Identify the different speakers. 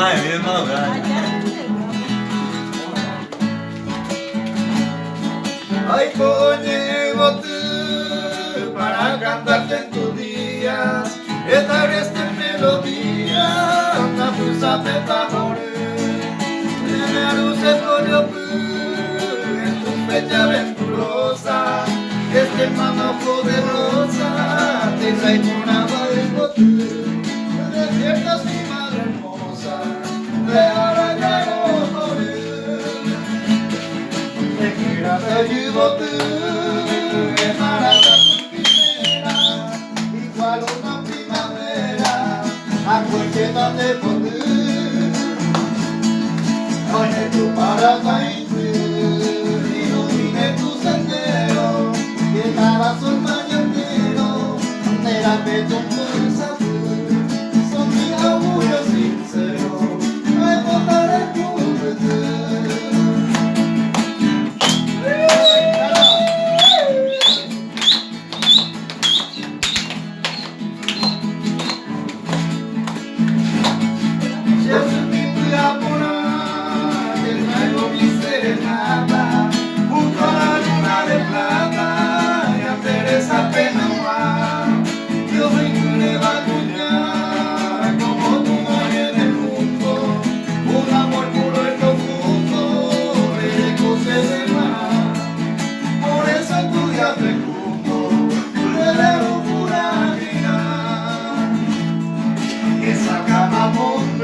Speaker 1: madre, mi hermano,
Speaker 2: Ay, coño, tú, para cantarte en tus días, esta esta melodía, una pulsa de tambores, la luz se pone en tu fecha aventurosa, este manojo de rosa, te trae una de despiertas mi madre hermosa, de ahora ya no morir. Te quiero, te ayudo tú, embarazada tu primera, igual una primavera, acuérdate por ti. Oye tu paracaídas, ilumine tu sendero, que cada sol mañanero, te tu pulsa. Son mi augurio sincero, me votaré tu Jesús mi plata, el traigo mi serenata, junto a la luna de plata, y a Teresa Penamá, yo vengo de vacuñar, como tu mujer en el mundo, un amor puro y profundo, de cosas del mar, por eso estudiaste juntos, de la locura mirar, esa cama monta.